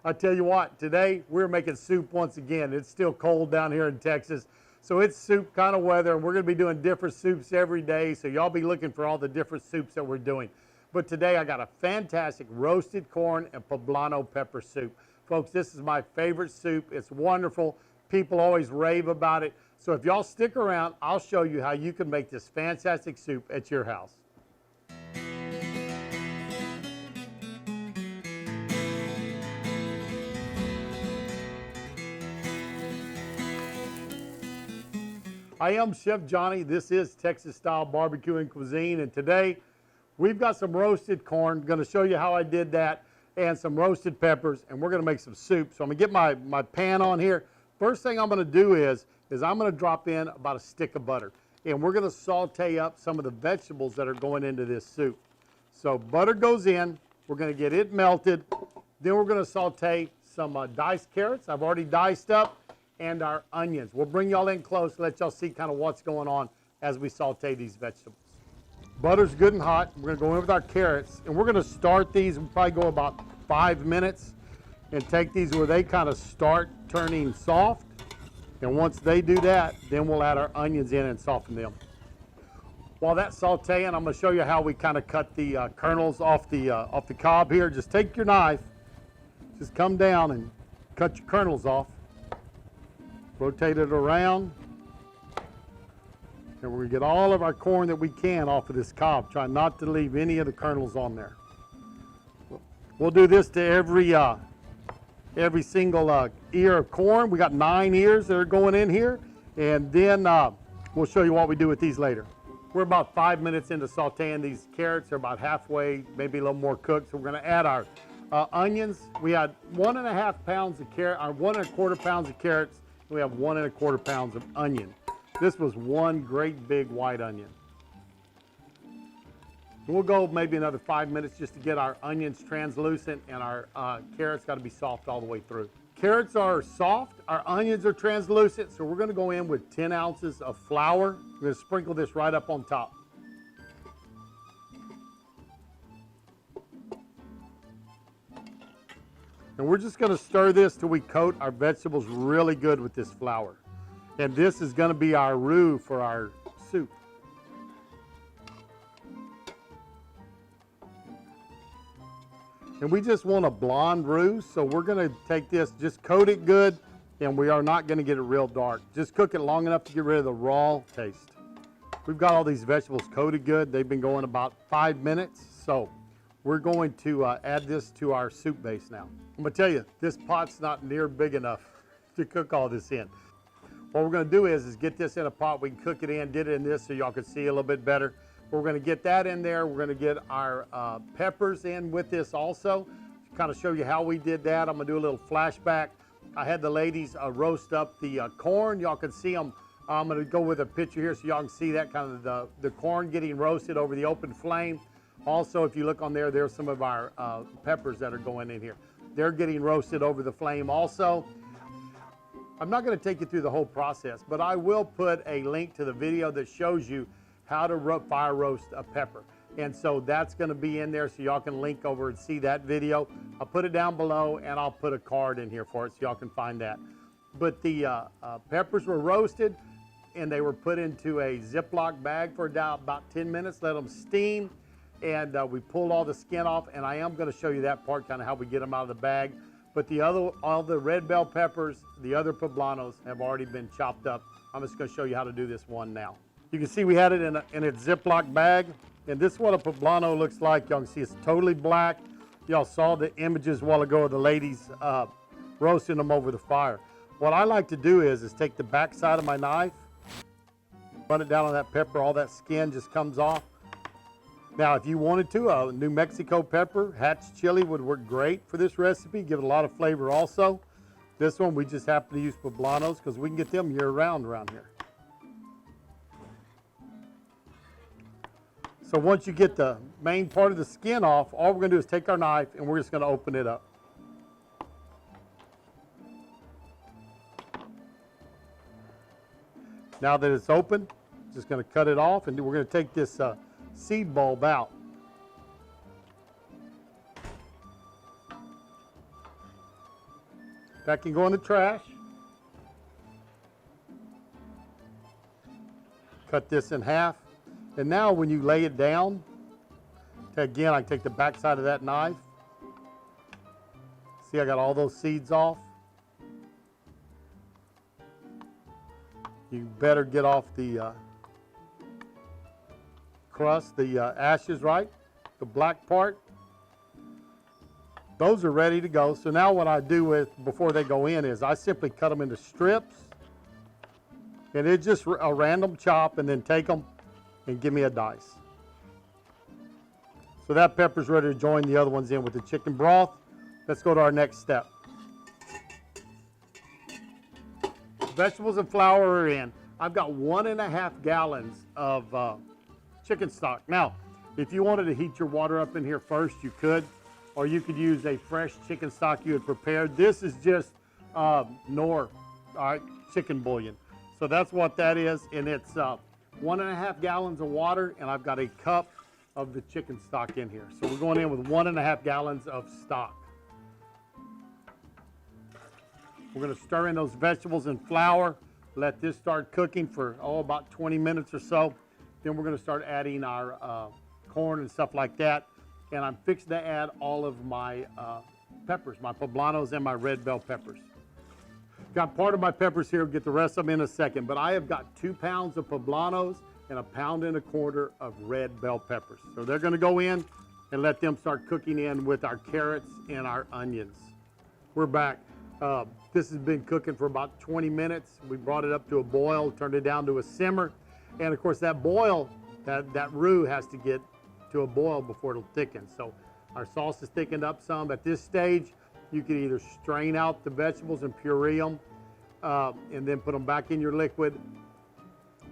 I tell you what, today we're making soup once again. It's still cold down here in Texas, so it's soup kind of weather, and we're going to be doing different soups every day, so y'all be looking for all the different soups that we're doing. But today I got a fantastic roasted corn and poblano pepper soup. Folks, this is my favorite soup. It's wonderful. People always rave about it. So if y'all stick around, I'll show you how you can make this fantastic soup at your house. I am Chef Johnny. This is Texas Style Barbecue and Cuisine, and today we've got some roasted corn. I'm going to show you how I did that, and some roasted peppers, and we're going to make some soup. So I'm going to get my pan on here. First thing I'm going to do is I'm going to drop in about a stick of butter, and we're going to saute up some of the vegetables that are going into this soup. So butter goes in, we're going to get it melted, then we're going to saute some diced carrots I've already diced up, and our onions. We'll bring y'all in close, let y'all see kind of what's going on as we saute these vegetables. Butter's good and hot. We're going to go in with our carrots, and we're going to start these. We'll probably go about 5 minutes and take these where they kind of start turning soft. And once they do that, then we'll add our onions in and soften them. While that's sauteing, I'm going to show you how we kind of cut the kernels off the cob here. Just take your knife, just come down and cut your kernels off. Rotate it around. And we're going to get all of our corn that we can off of this cob. Try not to leave any of the kernels on there. We'll do this to every single ear of corn. We got 9 ears that are going in here, and then we'll show you what we do with these later. We're about 5 minutes into sauteing these carrots. They're about halfway, maybe a little more cooked. So we're going to add our onions. We had 1.5 pounds of carrot, or 1.25 pounds of carrots. We have 1.25 pounds of onion. This was one great big white onion. We'll go maybe another 5 minutes just to get our onions translucent, and our carrots got to be soft all the way through. Carrots are soft, our onions are translucent, so we're going to go in with 10 ounces of flour. We're going to sprinkle this right up on top. And we're just going to stir this till we coat our vegetables really good with this flour. And this is going to be our roux for our soup. And we just want a blonde roux, so we're going to take this, just coat it good, and we are not going to get it real dark. Just cook it long enough to get rid of the raw taste. We've got all these vegetables coated good. They've been going about 5 minutes, so we're going to add this to our soup base now. I'm going to tell you, this pot's not near big enough to cook all this in. What we're going to do is get this in a pot. We can cook it in, did it in this so y'all can see a little bit better. We're going to get that in there. We're going to get our peppers in with this also. To kind of show you how we did that, I'm going to do a little flashback. I had the ladies roast up the corn. Y'all can see them. I'm going to go with a picture here so y'all can see that kind of the corn getting roasted over the open flame. Also, if you look on there, there's some of our peppers that are going in here. They're getting roasted over the flame also. I'm not going to take you through the whole process, but I will put a link to the video that shows you how to fire roast a pepper. And so that's going to be in there so y'all can link over and see that video. I'll put it down below, and I'll put a card in here for it so y'all can find that. But the peppers were roasted, and they were put into a Ziploc bag for about 10 minutes, let them steam. And we pulled all the skin off, and I am going to show you that part, kind of how we get them out of the bag. But all the red bell peppers, the other poblanos have already been chopped up. I'm just going to show you how to do this one now. You can see we had it in a Ziploc bag, and this is what a poblano looks like. Y'all can see it's totally black. Y'all saw the images a while ago of the ladies roasting them over the fire. What I like to do is take the back side of my knife, run it down on that pepper, all that skin just comes off. Now, if you wanted to, a New Mexico pepper, Hatch chili would work great for this recipe, give it a lot of flavor also. This one, we just happen to use poblanos because we can get them year-round around here. So once you get the main part of the skin off, all we're going to do is take our knife and we're just going to open it up. Now that it's open, just going to cut it off, and we're going to take this seed bulb out. That can go in the trash. Cut this in half. And now when you lay it down, again, I take the back side of that knife. See, I got all those seeds off. You better get off the crust, the ashes, right? The black part. Those are ready to go. So now what I do before they go in is I simply cut them into strips. And it's just a random chop, and then take them and give me a dice. So that pepper's ready to join the other ones in with the chicken broth. Let's go to our next step. Vegetables and flour are in. I've got 1.5 gallons of chicken stock. Now, if you wanted to heat your water up in here first, you could, or you could use a fresh chicken stock you had prepared. This is just Knorr, all right, chicken bouillon. So that's what that is, and it's 1.5 gallons of water, and I've got a cup of the chicken stock in here. So we're going in with 1.5 gallons of stock. We're going to stir in those vegetables and flour, let this start cooking for, about 20 minutes or so. Then we're going to start adding our corn and stuff like that. And I'm fixing to add all of my peppers, my Poblanos and my red bell peppers. Got part of my peppers here, get the rest of them in a second, but I have got 2 pounds of Poblanos and 1.25 pounds of red bell peppers. So they're going to go in and let them start cooking in with our carrots and our onions. We're back. This has been cooking for about 20 minutes. We brought it up to a boil, turned it down to a simmer. And of course that boil, that roux has to get to a boil before it'll thicken. So our sauce is thickened up some. At this stage, you can either strain out the vegetables and puree them and then put them back in your liquid.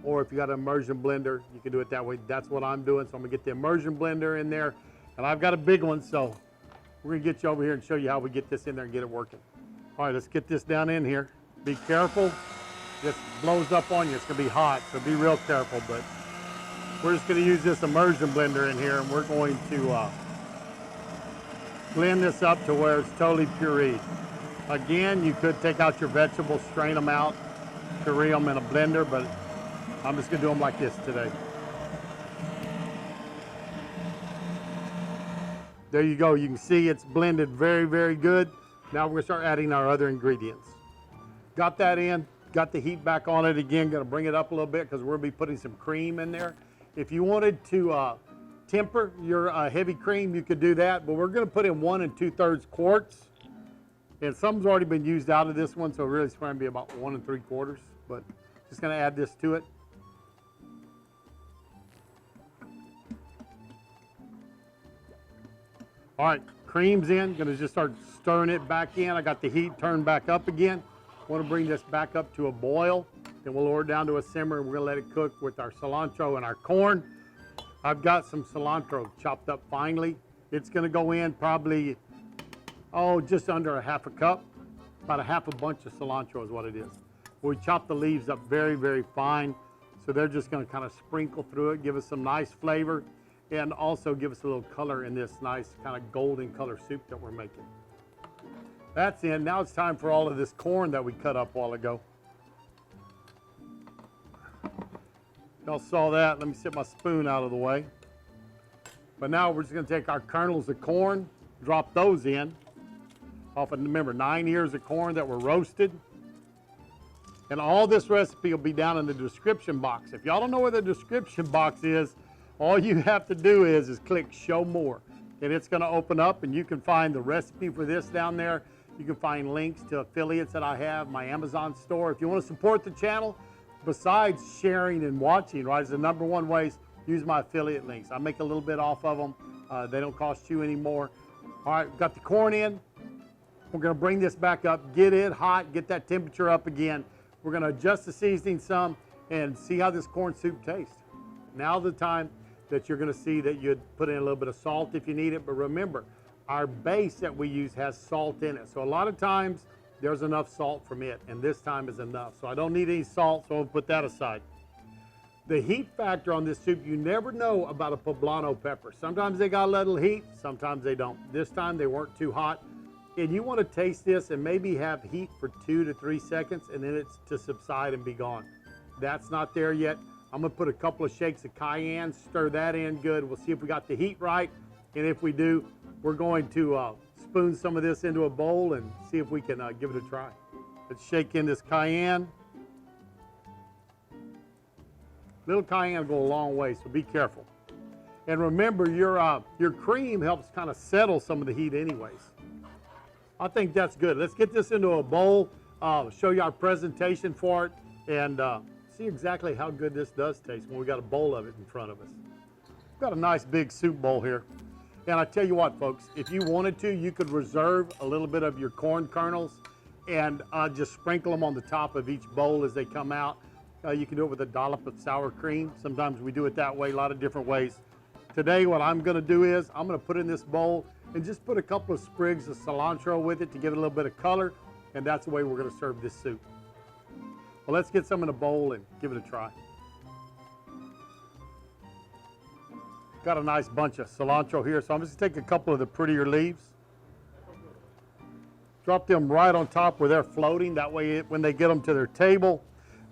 Or if you got an immersion blender, you can do it that way. That's what I'm doing. So I'm gonna get the immersion blender in there. And I've got a big one, so we're gonna get you over here and show you how we get this in there and get it working. All right, let's get this down in here. Be careful. This blows up on you. It's gonna be hot, so be real careful. But we're just gonna use this immersion blender in here, and we're going to blend this up to where it's totally pureed. Again, you could take out your vegetables, strain them out, puree them in a blender, but I'm just gonna do them like this today. There you go. You can see it's blended very, very good. Now we're gonna start adding our other ingredients. Got that in, got the heat back on it again. Gonna bring it up a little bit because we're gonna be putting some cream in there. If you wanted to temper your heavy cream, you could do that, but we're gonna put in 1 2/3 quarts. And some's already been used out of this one, so really it's gonna be about 1 3/4, but just gonna add this to it. All right, cream's in, gonna just start stirring it back in. I got the heat turned back up again. Want to bring this back up to a boil. Then we'll lower it down to a simmer, and we're gonna let it cook with our cilantro and our corn. I've got some cilantro chopped up finely. It's gonna go in probably, just under 1/2 cup. About 1/2 bunch of cilantro is what it is. We chop the leaves up very, very fine. So they're just gonna kind of sprinkle through it, give us some nice flavor, and also give us a little color in this nice kind of golden color soup that we're making. That's in. Now it's time for all of this corn that we cut up a while ago. Y'all saw that. Let me sit my spoon out of the way. But now we're just going to take our kernels of corn, drop those in. Off of, remember, 9 ears of corn that were roasted. And all this recipe will be down in the description box. If y'all don't know where the description box is, all you have to do is click show more. And it's going to open up, and you can find the recipe for this down there. You can find links to affiliates that I have, my Amazon store. If you want to support the channel, besides sharing and watching, right, is the #1 ways, use my affiliate links. I make a little bit off of them. They don't cost you any more. All right, got the corn in. We're going to bring this back up, get it hot, get that temperature up again. We're going to adjust the seasoning some and see how this corn soup tastes. Now's the time that you're going to see that you'd put in a little bit of salt if you need it. But remember, our base that we use has salt in it. So a lot of times there's enough salt from it, and this time is enough. So I don't need any salt, so I'll put that aside. The heat factor on this soup, you never know about a poblano pepper. Sometimes they got a little heat, sometimes they don't. This time they weren't too hot. And you want to taste this and maybe have heat for 2 to 3 seconds and then it's to subside and be gone. That's not there yet. I'm gonna put a couple of shakes of cayenne, stir that in good. We'll see if we got the heat right. And if we do, we're going to spoon some of this into a bowl and see if we can give it a try. Let's shake in this cayenne. Little cayenne will go a long way, so be careful. And remember, your cream helps kind of settle some of the heat anyways. I think that's good. Let's get this into a bowl, show you our presentation for it, and see exactly how good this does taste when we got a bowl of it in front of us. We've got a nice big soup bowl here. And I tell you what, folks, if you wanted to, you could reserve a little bit of your corn kernels and just sprinkle them on the top of each bowl as they come out. You can do it with a dollop of sour cream. Sometimes we do it that way, a lot of different ways. Today, what I'm gonna do is, I'm gonna put in this bowl and just put a couple of sprigs of cilantro with it to give it a little bit of color, and that's the way we're gonna serve this soup. Well, let's get some in a bowl and give it a try. Got a nice bunch of cilantro here, so I'm just gonna take a couple of the prettier leaves. Drop them right on top where they're floating. That way, when they get them to their table,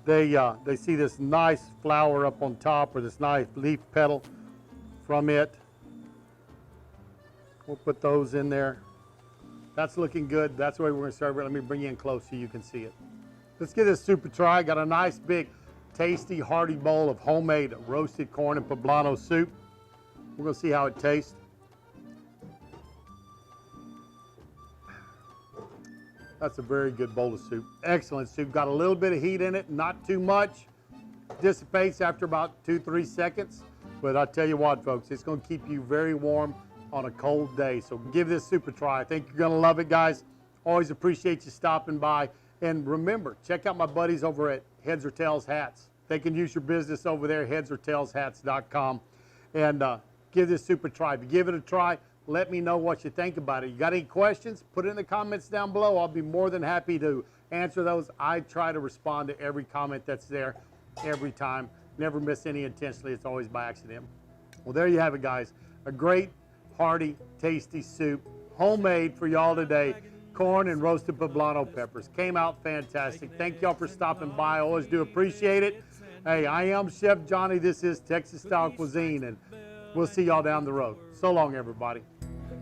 they see this nice flower up on top or this nice leaf petal from it. We'll put those in there. That's looking good. That's the way we're going to serve it. Let me bring you in close so you can see it. Let's give this soup a try. Got a nice big tasty hearty bowl of homemade roasted corn and poblano soup. We're going to see how it tastes. That's a very good bowl of soup. Excellent soup. Got a little bit of heat in it, not too much. Dissipates after about 2-3 seconds. But I tell you what, folks, it's going to keep you very warm on a cold day. So give this soup a try. I think you're going to love it, guys. Always appreciate you stopping by. And remember, check out my buddies over at Heads or Tails Hats. They can use your business over there, headsortailshats.com. And give this soup a try. If you give it a try, let me know what you think about it. You got any questions? Put it in the comments down below. I'll be more than happy to answer those. I try to respond to every comment that's there every time. Never miss any intentionally. It's always by accident. Well, there you have it, guys. A great, hearty, tasty soup, homemade for y'all today. Corn and roasted poblano peppers. Came out fantastic. Thank y'all for stopping by. I always do appreciate it. Hey, I am Chef Johnny. This is Texas Style Cuisine, and we'll see y'all down the road. So long, everybody.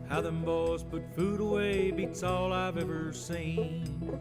How them boys put food away beats all I've ever seen.